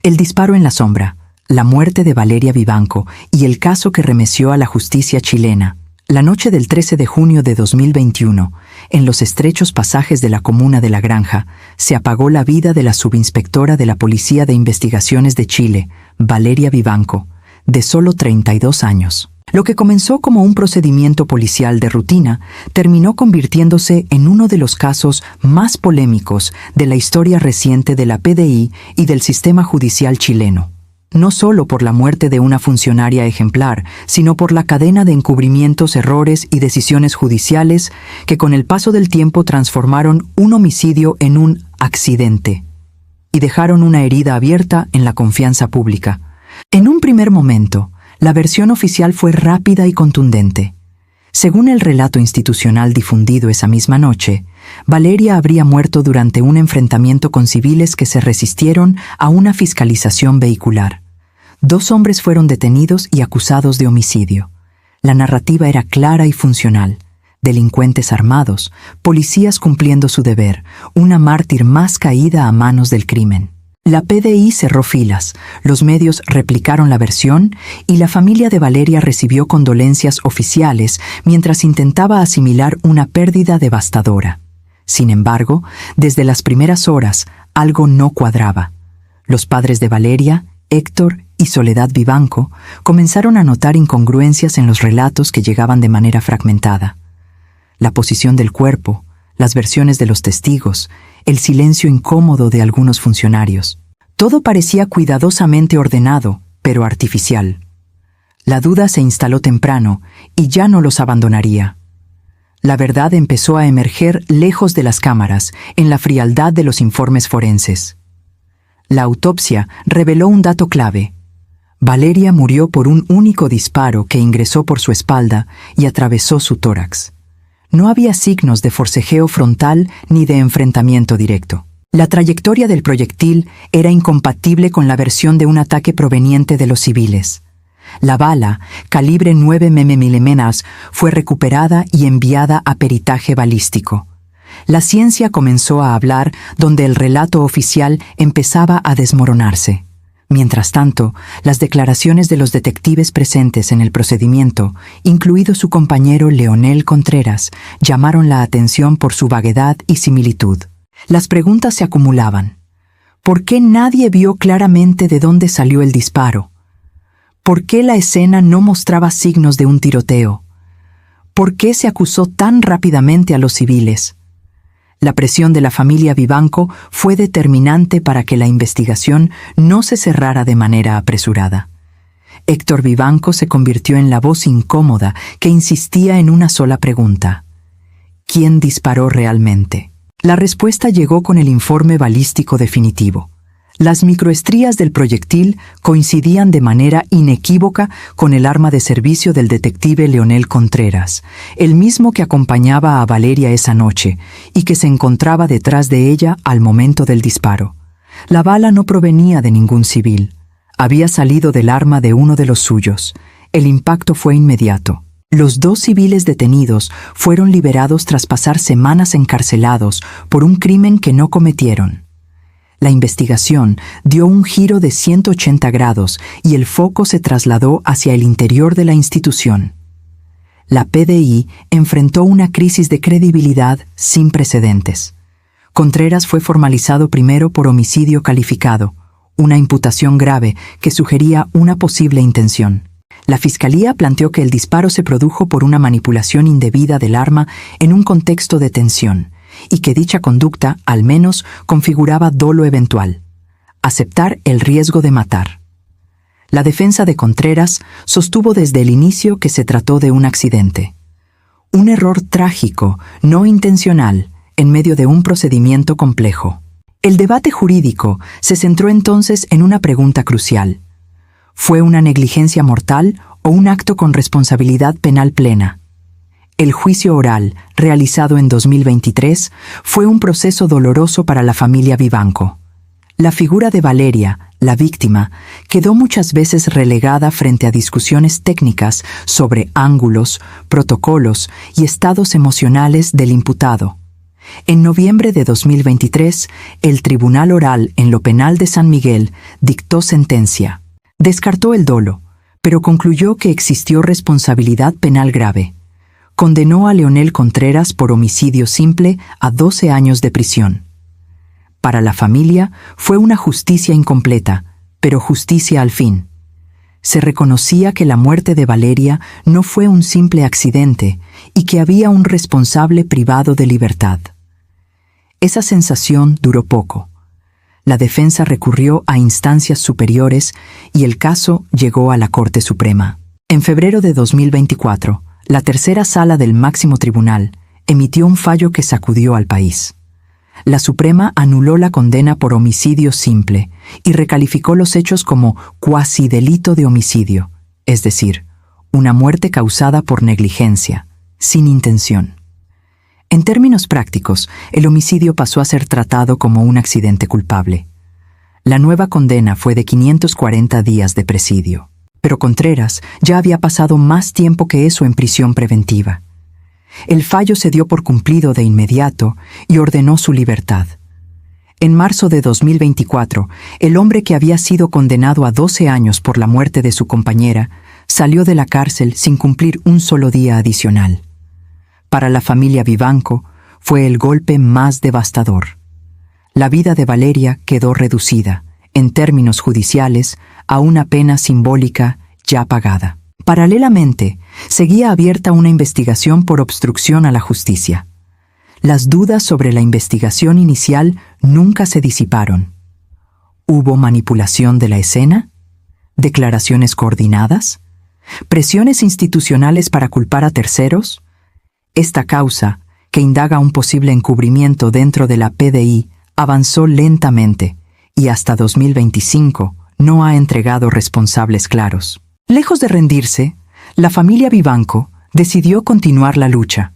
El disparo en la sombra, la muerte de Valeria Vivanco y el caso que remeció a la justicia chilena. La noche del 13 de junio de 2021, en los estrechos pasajes de la comuna de La Granja, se apagó la vida de la subinspectora de la Policía de Investigaciones de Chile, Valeria Vivanco, de solo 32 años. Lo que comenzó como un procedimiento policial de rutina terminó convirtiéndose en uno de los casos más polémicos de la historia reciente de la PDI y del sistema judicial chileno. No solo por la muerte de una funcionaria ejemplar, sino por la cadena de encubrimientos, errores y decisiones judiciales que con el paso del tiempo transformaron un homicidio en un accidente y dejaron una herida abierta en la confianza pública. En un primer momento, la versión oficial fue rápida y contundente. Según el relato institucional difundido esa misma noche, Valeria habría muerto durante un enfrentamiento con civiles que se resistieron a una fiscalización vehicular. 2 hombres fueron detenidos y acusados de homicidio. La narrativa era clara y funcional. Delincuentes armados, policías cumpliendo su deber, una mártir más caída a manos del crimen. La PDI cerró filas, los medios replicaron la versión y la familia de Valeria recibió condolencias oficiales mientras intentaba asimilar una pérdida devastadora. Sin embargo, desde las primeras horas, algo no cuadraba. Los padres de Valeria, Héctor y Soledad Vivanco, comenzaron a notar incongruencias en los relatos que llegaban de manera fragmentada. La posición del cuerpo, las versiones de los testigos, el silencio incómodo de algunos funcionarios. Todo parecía cuidadosamente ordenado, pero artificial. La duda se instaló temprano y ya no los abandonaría. La verdad empezó a emerger lejos de las cámaras, en la frialdad de los informes forenses. La autopsia reveló un dato clave. Valeria murió por un único disparo que ingresó por su espalda y atravesó su tórax. No había signos de forcejeo frontal ni de enfrentamiento directo. La trayectoria del proyectil era incompatible con la versión de un ataque proveniente de los civiles. La bala, calibre 9 mm, fue recuperada y enviada a peritaje balístico. La ciencia comenzó a hablar donde el relato oficial empezaba a desmoronarse. Mientras tanto, las declaraciones de los detectives presentes en el procedimiento, incluido su compañero Leonel Contreras, llamaron la atención por su vaguedad y similitud. Las preguntas se acumulaban. ¿Por qué nadie vio claramente de dónde salió el disparo? ¿Por qué la escena no mostraba signos de un tiroteo? ¿Por qué se acusó tan rápidamente a los civiles? La presión de la familia Vivanco fue determinante para que la investigación no se cerrara de manera apresurada. Héctor Vivanco se convirtió en la voz incómoda que insistía en una sola pregunta: ¿quién disparó realmente? La respuesta llegó con el informe balístico definitivo. Las microestrías del proyectil coincidían de manera inequívoca con el arma de servicio del detective Leonel Contreras, el mismo que acompañaba a Valeria esa noche y que se encontraba detrás de ella al momento del disparo. La bala no provenía de ningún civil. Había salido del arma de uno de los suyos. El impacto fue inmediato. Los 2 civiles detenidos fueron liberados tras pasar semanas encarcelados por un crimen que no cometieron. La investigación dio un giro de 180 grados y el foco se trasladó hacia el interior de la institución. La PDI enfrentó una crisis de credibilidad sin precedentes. Contreras fue formalizado primero por homicidio calificado, una imputación grave que sugería una posible intención. La Fiscalía planteó que el disparo se produjo por una manipulación indebida del arma en un contexto de tensión, y que dicha conducta, al menos, configuraba dolo eventual, aceptar el riesgo de matar. La defensa de Contreras sostuvo desde el inicio que se trató de un accidente. Un error trágico, no intencional, en medio de un procedimiento complejo. El debate jurídico se centró entonces en una pregunta crucial. ¿Fue una negligencia mortal o un acto con responsabilidad penal plena? El juicio oral, realizado en 2023, fue un proceso doloroso para la familia Vivanco. La figura de Valeria, la víctima, quedó muchas veces relegada frente a discusiones técnicas sobre ángulos, protocolos y estados emocionales del imputado. En noviembre de 2023, el Tribunal Oral en lo Penal de San Miguel dictó sentencia. Descartó el dolo, pero concluyó que existió responsabilidad penal grave. Condenó a Leonel Contreras por homicidio simple a 12 años de prisión. Para la familia fue una justicia incompleta, pero justicia al fin. Se reconocía que la muerte de Valeria no fue un simple accidente y que había un responsable privado de libertad. Esa sensación duró poco. La defensa recurrió a instancias superiores y el caso llegó a la Corte Suprema. En febrero de 2024, la tercera sala del máximo tribunal emitió un fallo que sacudió al país. La Suprema anuló la condena por homicidio simple y recalificó los hechos como cuasi delito de homicidio, es decir, una muerte causada por negligencia, sin intención. En términos prácticos, el homicidio pasó a ser tratado como un accidente culpable. La nueva condena fue de 540 días de presidio, pero Contreras ya había pasado más tiempo que eso en prisión preventiva. El fallo se dio por cumplido de inmediato y ordenó su libertad. En marzo de 2024, el hombre que había sido condenado a 12 años por la muerte de su compañera salió de la cárcel sin cumplir un solo día adicional. Para la familia Vivanco fue el golpe más devastador. La vida de Valeria quedó reducida, en términos judiciales, a una pena simbólica ya pagada. Paralelamente, seguía abierta una investigación por obstrucción a la justicia. Las dudas sobre la investigación inicial nunca se disiparon. ¿Hubo manipulación de la escena? ¿Declaraciones coordinadas? ¿Presiones institucionales para culpar a terceros? Esta causa, que indaga un posible encubrimiento dentro de la PDI, avanzó lentamente y hasta 2025 no ha entregado responsables claros. Lejos de rendirse, la familia Vivanco decidió continuar la lucha.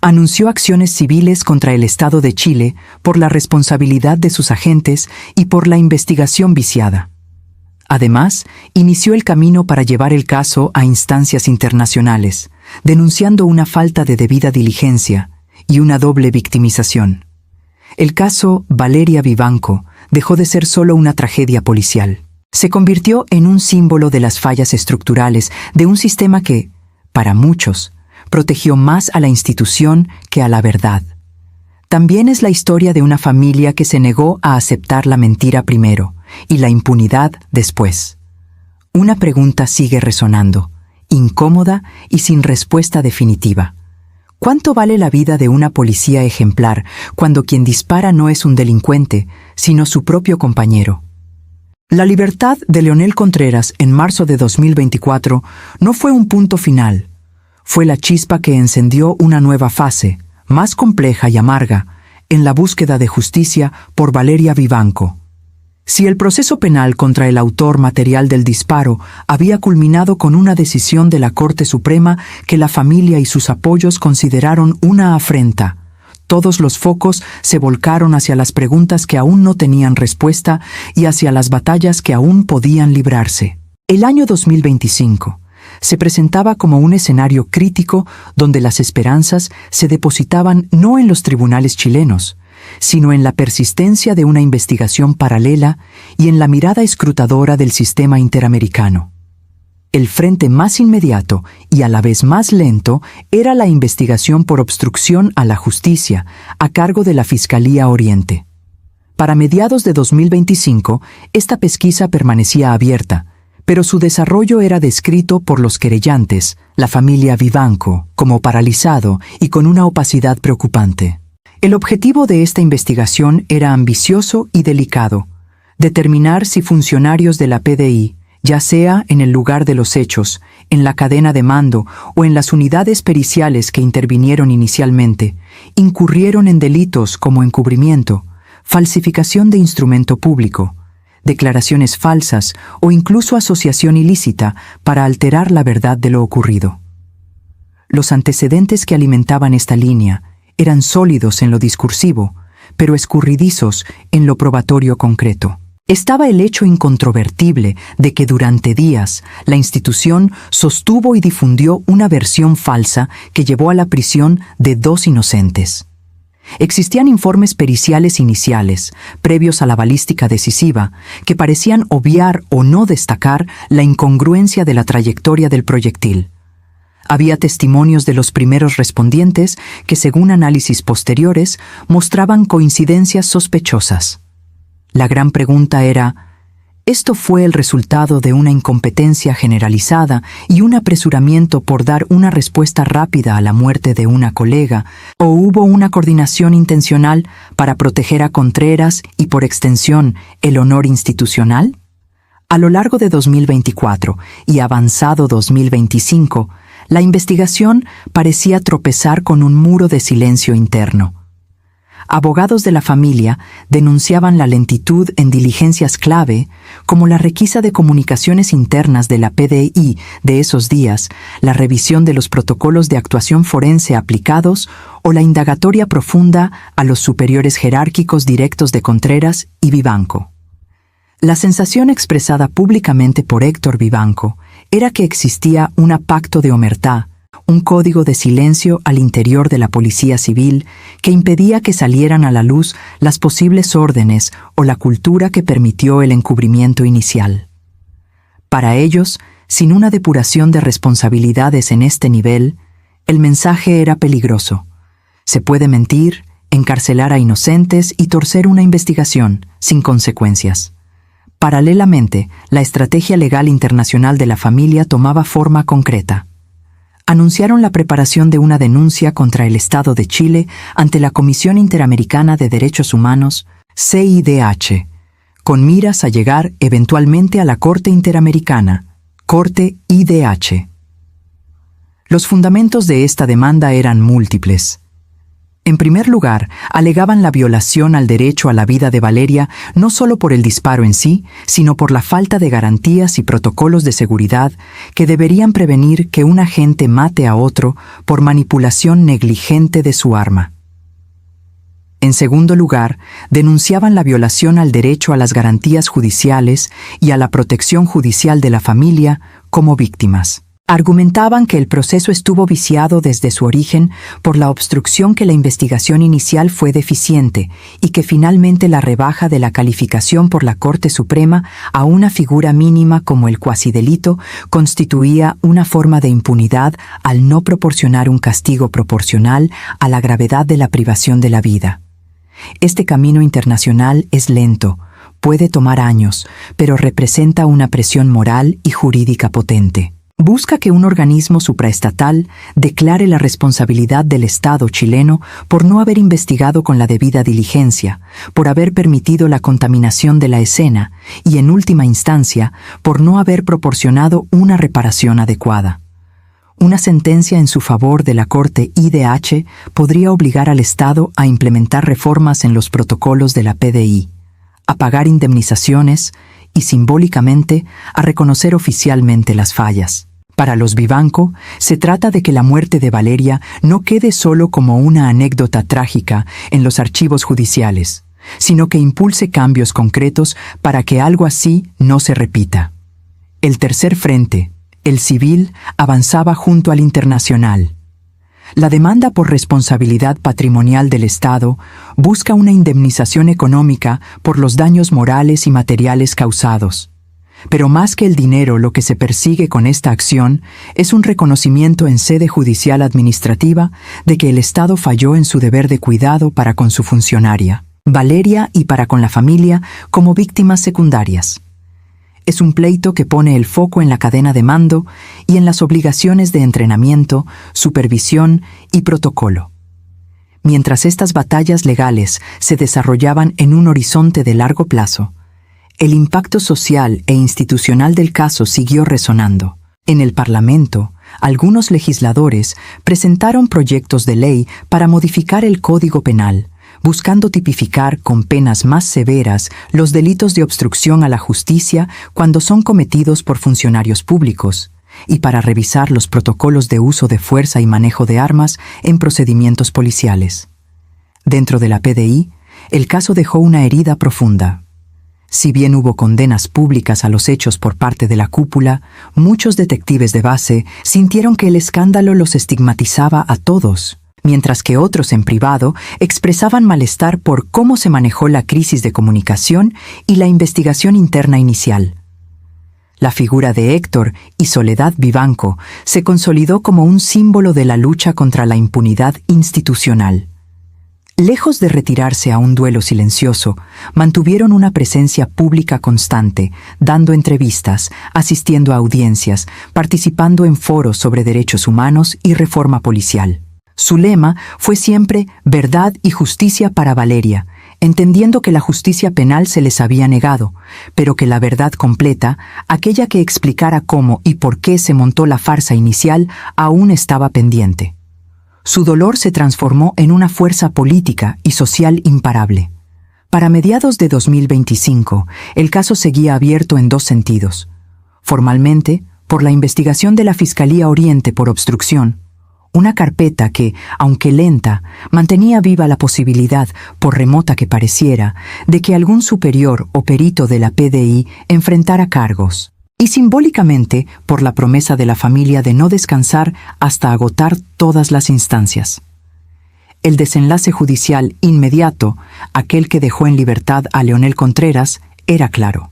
Anunció acciones civiles contra el Estado de Chile por la responsabilidad de sus agentes y por la investigación viciada. Además, inició el camino para llevar el caso a instancias internacionales, denunciando una falta de debida diligencia y una doble victimización. El caso Valeria Vivanco dejó de ser solo una tragedia policial. Se convirtió en un símbolo de las fallas estructurales de un sistema que, para muchos, protegió más a la institución que a la verdad. También es la historia de una familia que se negó a aceptar la mentira primero y la impunidad después. Una pregunta sigue resonando, incómoda y sin respuesta definitiva. ¿Cuánto vale la vida de una policía ejemplar cuando quien dispara no es un delincuente, sino su propio compañero? La libertad de Leonel Contreras en marzo de 2024 no fue un punto final. Fue la chispa que encendió una nueva fase, más compleja y amarga, en la búsqueda de justicia por Valeria Vivanco. Si el proceso penal contra el autor material del disparo había culminado con una decisión de la Corte Suprema que la familia y sus apoyos consideraron una afrenta, todos los focos se volcaron hacia las preguntas que aún no tenían respuesta y hacia las batallas que aún podían librarse. El año 2025 se presentaba como un escenario crítico donde las esperanzas se depositaban no en los tribunales chilenos, sino en la persistencia de una investigación paralela y en la mirada escrutadora del sistema interamericano. El frente más inmediato y a la vez más lento era la investigación por obstrucción a la justicia a cargo de la Fiscalía Oriente. Para mediados de 2025, esta pesquisa permanecía abierta, pero su desarrollo era descrito por los querellantes, la familia Vivanco, como paralizado y con una opacidad preocupante. El objetivo de esta investigación era ambicioso y delicado: determinar si funcionarios de la PDI, ya sea en el lugar de los hechos, en la cadena de mando o en las unidades periciales que intervinieron inicialmente, incurrieron en delitos como encubrimiento, falsificación de instrumento público, declaraciones falsas o incluso asociación ilícita para alterar la verdad de lo ocurrido. Los antecedentes que alimentaban esta línea eran sólidos en lo discursivo, pero escurridizos en lo probatorio concreto. Estaba el hecho incontrovertible de que durante días la institución sostuvo y difundió una versión falsa que llevó a la prisión de 2 inocentes. Existían informes periciales iniciales, previos a la balística decisiva, que parecían obviar o no destacar la incongruencia de la trayectoria del proyectil. Había testimonios de los primeros respondientes que, según análisis posteriores, mostraban coincidencias sospechosas. La gran pregunta era: ¿esto fue el resultado de una incompetencia generalizada y un apresuramiento por dar una respuesta rápida a la muerte de una colega, o hubo una coordinación intencional para proteger a Contreras y, por extensión, el honor institucional? A lo largo de 2024 y avanzado 2025, la investigación parecía tropezar con un muro de silencio interno. Abogados de la familia denunciaban la lentitud en diligencias clave, como la requisa de comunicaciones internas de la PDI de esos días, la revisión de los protocolos de actuación forense aplicados o la indagatoria profunda a los superiores jerárquicos directos de Contreras y Vivanco. La sensación expresada públicamente por Héctor Vivanco era que existía un pacto de omertá, un código de silencio al interior de la Policía Civil que impedía que salieran a la luz las posibles órdenes o la cultura que permitió el encubrimiento inicial. Para ellos, sin una depuración de responsabilidades en este nivel, el mensaje era peligroso. Se puede mentir, encarcelar a inocentes y torcer una investigación sin consecuencias. Paralelamente, la estrategia legal internacional de la familia tomaba forma concreta. Anunciaron la preparación de una denuncia contra el Estado de Chile ante la Comisión Interamericana de Derechos Humanos, CIDH, con miras a llegar eventualmente a la Corte Interamericana, Corte IDH. Los fundamentos de esta demanda eran múltiples. En primer lugar, alegaban la violación al derecho a la vida de Valeria no solo por el disparo en sí, sino por la falta de garantías y protocolos de seguridad que deberían prevenir que un agente mate a otro por manipulación negligente de su arma. En segundo lugar, denunciaban la violación al derecho a las garantías judiciales y a la protección judicial de la familia como víctimas. Argumentaban que el proceso estuvo viciado desde su origen por la obstrucción, que la investigación inicial fue deficiente y que finalmente la rebaja de la calificación por la Corte Suprema a una figura mínima como el cuasidelito constituía una forma de impunidad al no proporcionar un castigo proporcional a la gravedad de la privación de la vida. Este camino internacional es lento, puede tomar años, pero representa una presión moral y jurídica potente. Busca que un organismo supraestatal declare la responsabilidad del Estado chileno por no haber investigado con la debida diligencia, por haber permitido la contaminación de la escena y, en última instancia, por no haber proporcionado una reparación adecuada. Una sentencia en su favor de la Corte IDH podría obligar al Estado a implementar reformas en los protocolos de la PDI, a pagar indemnizaciones y, simbólicamente, a reconocer oficialmente las fallas. Para los Vivanco, se trata de que la muerte de Valeria no quede solo como una anécdota trágica en los archivos judiciales, sino que impulse cambios concretos para que algo así no se repita. El tercer frente, el civil, avanzaba junto al internacional. La demanda por responsabilidad patrimonial del Estado busca una indemnización económica por los daños morales y materiales causados. Pero más que el dinero, lo que se persigue con esta acción es un reconocimiento en sede judicial administrativa de que el Estado falló en su deber de cuidado para con su funcionaria, Valeria, y para con la familia como víctimas secundarias. Es un pleito que pone el foco en la cadena de mando y en las obligaciones de entrenamiento, supervisión y protocolo. Mientras estas batallas legales se desarrollaban en un horizonte de largo plazo, el impacto social e institucional del caso siguió resonando. En el Parlamento, algunos legisladores presentaron proyectos de ley para modificar el Código Penal, buscando tipificar con penas más severas los delitos de obstrucción a la justicia cuando son cometidos por funcionarios públicos, y para revisar los protocolos de uso de fuerza y manejo de armas en procedimientos policiales. Dentro de la PDI, el caso dejó una herida profunda. Si bien hubo condenas públicas a los hechos por parte de la cúpula, muchos detectives de base sintieron que el escándalo los estigmatizaba a todos. mientras que otros en privado expresaban malestar por cómo se manejó la crisis de comunicación y la investigación interna inicial. La figura de Héctor y Soledad Vivanco se consolidó como un símbolo de la lucha contra la impunidad institucional. Lejos de retirarse a un duelo silencioso, mantuvieron una presencia pública constante, dando entrevistas, asistiendo a audiencias, participando en foros sobre derechos humanos y reforma policial. Su lema fue siempre verdad y justicia para Valeria, entendiendo que la justicia penal se les había negado, pero que la verdad completa, aquella que explicara cómo y por qué se montó la farsa inicial, aún estaba pendiente. Su dolor se transformó en una fuerza política y social imparable. Para mediados de 2025, el caso seguía abierto en dos sentidos. Formalmente, por la investigación de la Fiscalía Oriente por obstrucción, una carpeta que, aunque lenta, mantenía viva la posibilidad, por remota que pareciera, de que algún superior o perito de la PDI enfrentara cargos. Y simbólicamente por la promesa de la familia de no descansar hasta agotar todas las instancias. El desenlace judicial inmediato, aquel que dejó en libertad a Leonel Contreras, era claro.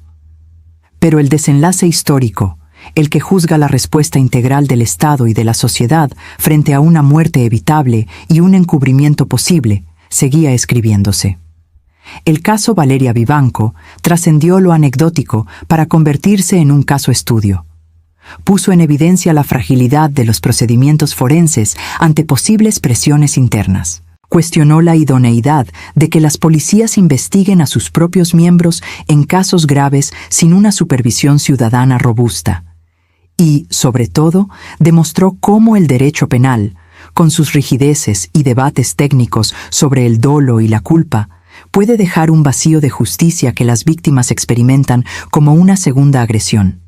Pero el desenlace histórico, el que juzga la respuesta integral del Estado y de la sociedad frente a una muerte evitable y un encubrimiento posible, seguía escribiéndose. El caso Valeria Vivanco trascendió lo anecdótico para convertirse en un caso estudio. Puso en evidencia la fragilidad de los procedimientos forenses ante posibles presiones internas. Cuestionó la idoneidad de que las policías investiguen a sus propios miembros en casos graves sin una supervisión ciudadana robusta. Y, sobre todo, demostró cómo el derecho penal, con sus rigideces y debates técnicos sobre el dolo y la culpa, puede dejar un vacío de justicia que las víctimas experimentan como una segunda agresión.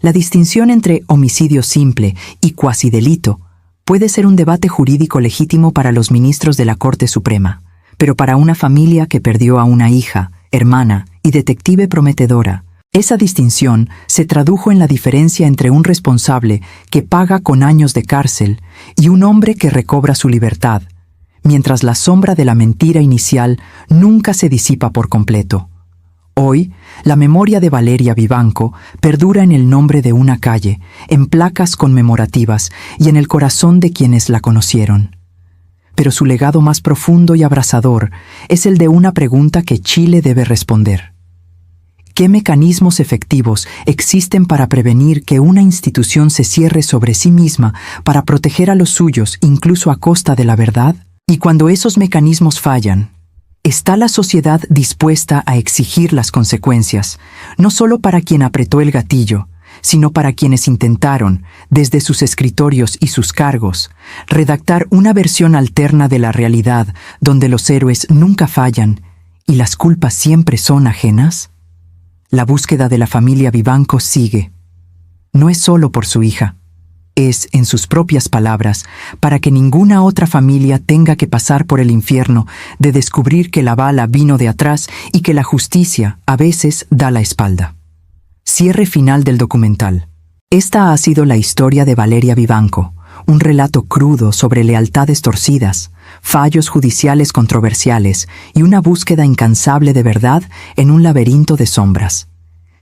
La distinción entre homicidio simple y cuasi delito puede ser un debate jurídico legítimo para los ministros de la Corte Suprema, pero para una familia que perdió a una hija, hermana y detective prometedora, esa distinción se tradujo en la diferencia entre un responsable que paga con años de cárcel y un hombre que recobra su libertad, mientras la sombra de la mentira inicial nunca se disipa por completo. Hoy, la memoria de Valeria Vivanco perdura en el nombre de una calle, en placas conmemorativas y en el corazón de quienes la conocieron. Pero su legado más profundo y abrasador es el de una pregunta que Chile debe responder. ¿Qué mecanismos efectivos existen para prevenir que una institución se cierre sobre sí misma para proteger a los suyos incluso a costa de la verdad? Y cuando esos mecanismos fallan, ¿está la sociedad dispuesta a exigir las consecuencias, no solo para quien apretó el gatillo, sino para quienes intentaron, desde sus escritorios y sus cargos, redactar una versión alterna de la realidad donde los héroes nunca fallan y las culpas siempre son ajenas? La búsqueda de la familia Vivanco sigue. No es solo por su hija. Es, en sus propias palabras, para que ninguna otra familia tenga que pasar por el infierno de descubrir que la bala vino de atrás y que la justicia, a veces, da la espalda. Cierre final del documental. Esta ha sido la historia de Valeria Vivanco, un relato crudo sobre lealtades torcidas, fallos judiciales controversiales y una búsqueda incansable de verdad en un laberinto de sombras.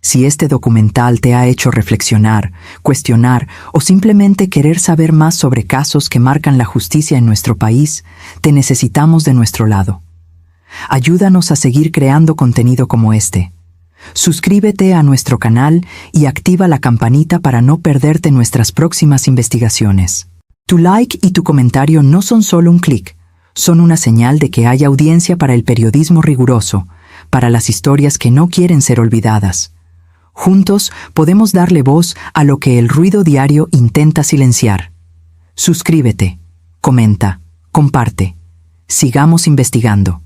Si este documental te ha hecho reflexionar, cuestionar o simplemente querer saber más sobre casos que marcan la justicia en nuestro país, te necesitamos de nuestro lado. Ayúdanos a seguir creando contenido como este. Suscríbete a nuestro canal y activa la campanita para no perderte nuestras próximas investigaciones. Tu like y tu comentario no son solo un clic, son una señal de que hay audiencia para el periodismo riguroso, para las historias que no quieren ser olvidadas. Juntos podemos darle voz a lo que el ruido diario intenta silenciar. Suscríbete, comenta, comparte. Sigamos investigando.